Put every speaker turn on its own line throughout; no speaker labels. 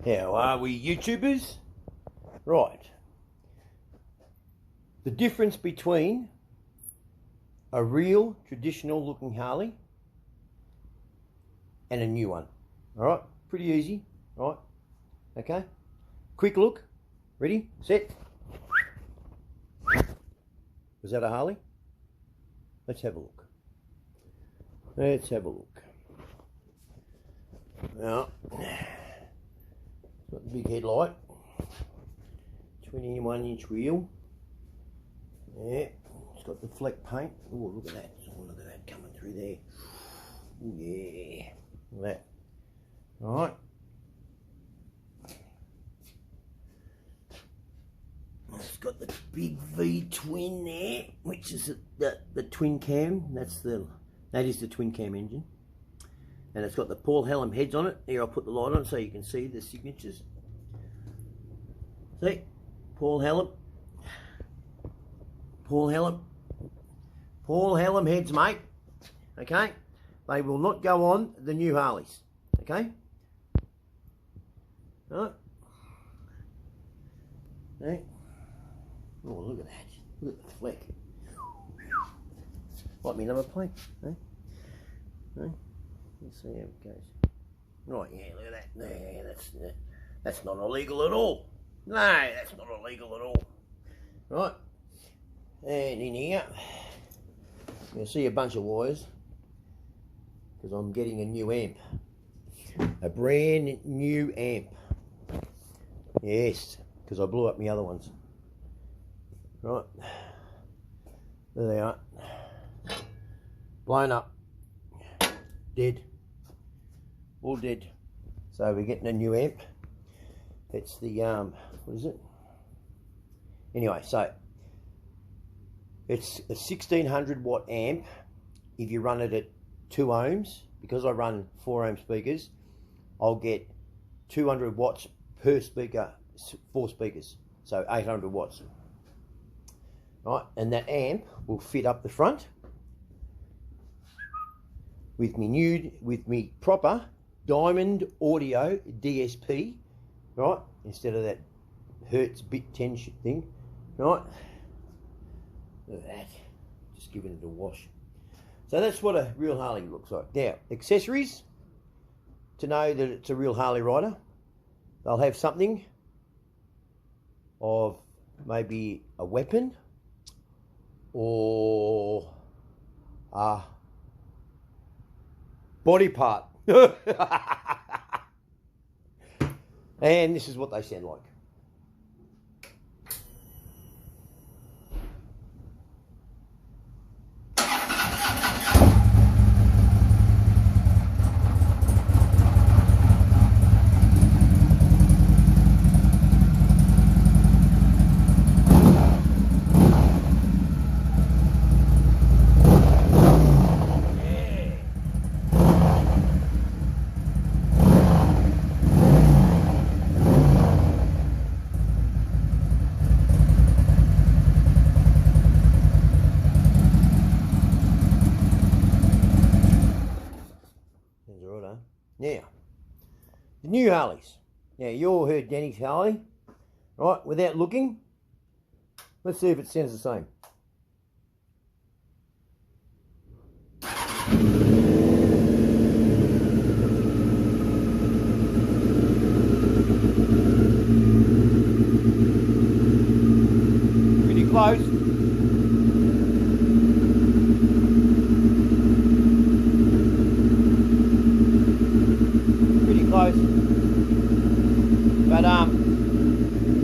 How are we, YouTubers? Right. The difference between a real traditional looking Harley and a new one. Alright, pretty easy. Right, okay. Quick look. Ready, set. Was that a Harley? Let's have a look. Let's have a look. Now, got the big headlight, 21-inch wheel. Yeah, it's got the fleck paint. Oh, look at that! Oh, look at that coming through there. Oh yeah, look at that. All right. It's got the big V twin there, which is the twin cam. That is the twin cam engine. And it's got the Paul Hallam heads on it. Here, I'll put the light on so you can see the signatures. See? Paul Hallam. Paul Hallam. Paul Hallam heads, mate. Okay? They will not go on the new Harleys. Okay? Alright. Okay. Oh, look at that. Look at the fleck. Like me number plate. Okay? Okay? Let's see how it goes. Right, yeah, look at that. Yeah, that's not illegal at all. No, that's not illegal at all. Right, and in here, you'll see a bunch of wires because I'm getting a new amp, a brand new amp. Yes, because I blew up my other ones. Right, there they are, blown up. Dead, all dead. So we're getting a new amp. It's the what is it? Anyway, so it's a 1600 watt amp. If you run it at 2 ohms, because I run 4 ohm speakers, I'll get 200 watts per speaker, 4 speakers, so 800 watts. Right, and that amp will fit up the front with me proper diamond audio DSP, right? Instead of that Hertz bit 10 thing, right? Look at that, just giving it a wash. So that's what a real Harley looks like. Now, accessories, to know that it's a real Harley rider, they'll have something of maybe a weapon or a body part. And this is what they sound like. Now, the new Harleys. Now, you all heard Danny's Harley, right? Without looking, let's see if it sounds the same. Pretty close. Close, but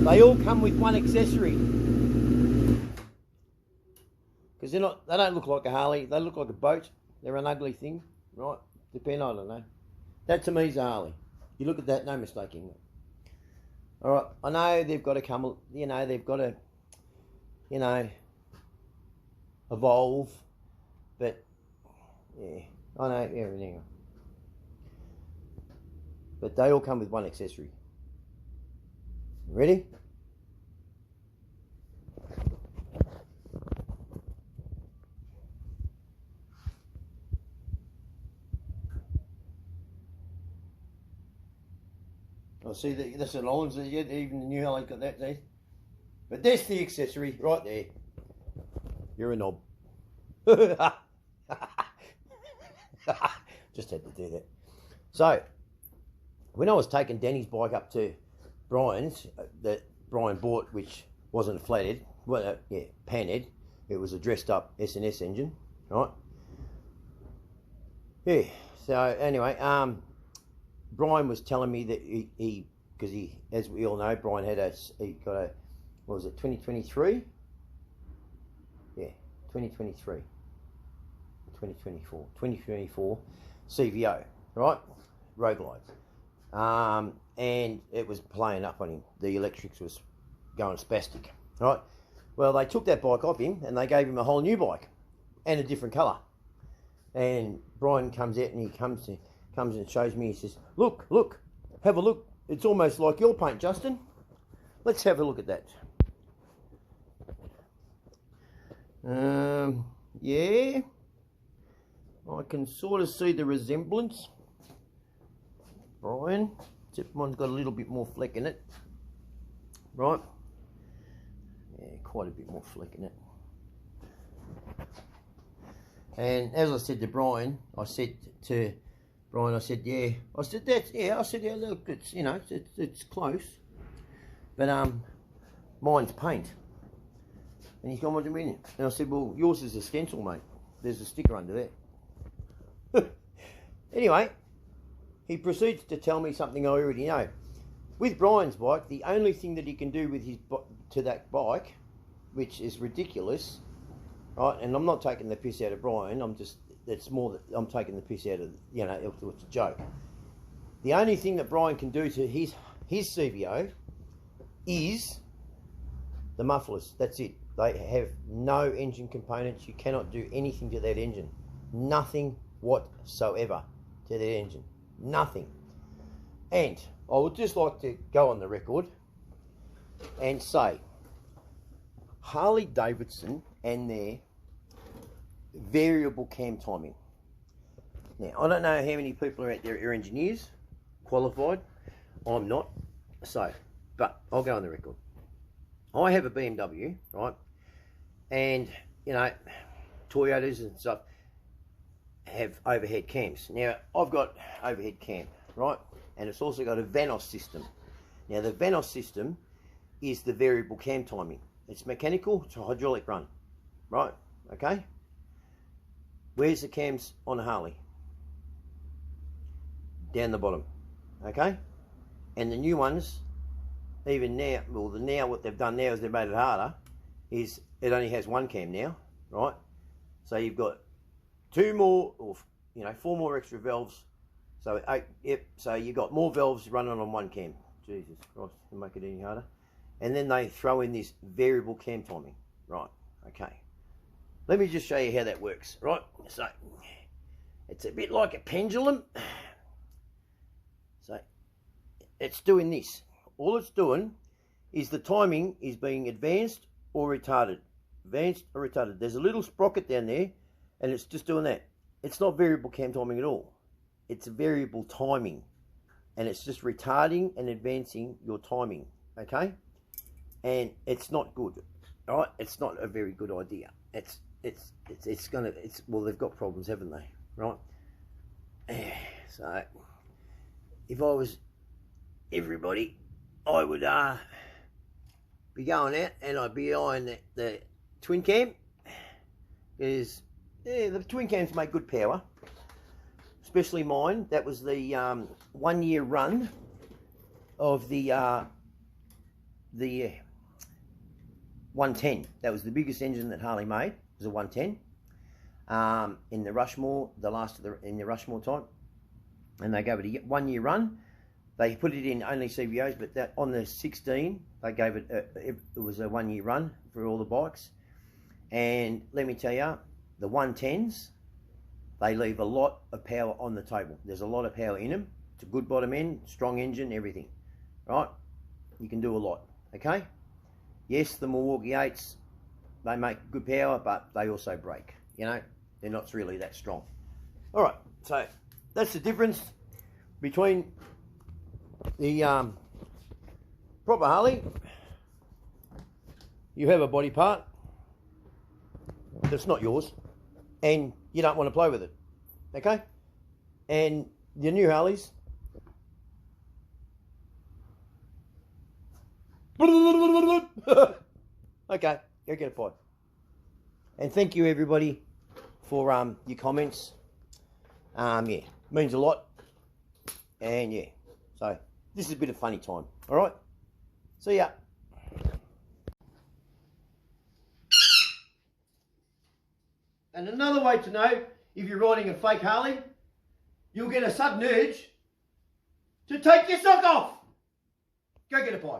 they all come with one accessory because they don't look like a Harley. They look like a boat. They're an ugly thing, right? I don't know. That to me is a Harley. You look at that, no mistaking it. All right, I know they've got to come. You know, they've got to, you know, evolve, but yeah, I know everything. But they all come with one accessory. Ready? I see that that's the lines that even the new Harley got that there. But that's the accessory right there. You're a knob. Just had to do that. So, when I was taking Danny's bike up to Brian's, that Brian bought, which wasn't a flathead, well, yeah, panhead. It was a dressed up S&S engine, right? Yeah. So anyway, Brian was telling me that he, because he, as we all know, Brian had he got a, what was it, 2023? Yeah, 2023, 2024 CVO, right? Road glide. And it was playing up on him. The electrics was going spastic, right? Well, they took that bike off him and they gave him a whole new bike and a different colour. And Brian comes out and he comes and shows me. He says, "Look, have a look. It's almost like your paint, Justin. Let's have a look at that." Yeah, I can sort of see the resemblance, Brian. Except mine's got a little bit more fleck in it, right? Yeah, quite a bit more fleck in it. And as I said to Brian, I said, yeah, look, it's, you know, it's close, but mine's paint. And he's gone, "What do you mean?" And I said, "Well, yours is a stencil, mate. There's a sticker under there." Anyway, he proceeds to tell me something I already know. With Brian's bike, the only thing that he can do with his to that bike, which is ridiculous, right? And I'm not taking the piss out of Brian. It's more that I'm taking the piss out of, you know, it's a joke. The only thing that Brian can do to his CVO is the mufflers. That's it. They have no engine components. You cannot do anything to that engine. Nothing whatsoever to that engine. Nothing. And I would just like to go on the record and say, Harley Davidson and their variable cam timing. Now, I don't know how many people are out there are engineers, qualified. I'm not. So, but I'll go on the record. I have a BMW, right? And, you know, Toyotas and stuff have overhead cams. Now, I've got overhead cam, right? And it's also got a Vanos system. Now, the Vanos system is the variable cam timing. It's mechanical to hydraulic run, right? Okay? Where's the cams on a Harley? Down the bottom, okay? And the new ones, even now, well, now what they've done now is they've made it harder, is it only has one cam now, right? So you've got two more, or, you know, four more extra valves. So, yep, so you've got more valves running on one cam. Jesus Christ, to make it any harder. And then they throw in this variable cam timing, right? Okay. Let me just show you how that works, right? So, it's a bit like a pendulum. So, it's doing this. All it's doing is the timing is being advanced or retarded. Advanced or retarded. There's a little sprocket down there, and it's just doing that. It's not variable cam timing at all. It's a variable timing, and it's just retarding and advancing your timing, okay? And it's not good, all right? It's not a very good idea. Well, they've got problems, haven't they, right? So, if I was everybody, I would be going out and I'd be eyeing the twin cam, because yeah, the twin cams make good power, especially mine. That was the 1 year run of the 110. That was the biggest engine that Harley made. It was a 110 in the Rushmore, in the Rushmore type, and they gave it a 1 year run. They put it in only CVOs, but that on the 16 they gave it it was a 1 year run for all the bikes. And let me tell you, the 110s, they leave a lot of power on the table. There's a lot of power in them. It's a good bottom end, strong engine, everything, right? You can do a lot, okay? Yes, the Milwaukee 8s, they make good power, but they also break, you know? They're not really that strong. All right, so that's the difference between the proper Harley, you have a body part that's not yours and you don't want to play with it, okay? And your new Harleys, okay, go get a pie. And thank you everybody for your comments. Yeah, means a lot. And yeah, so this is a bit of funny time. All right, see ya. And another way to know if you're riding a fake Harley, you'll get a sudden urge to take your sock off. Go get a pie.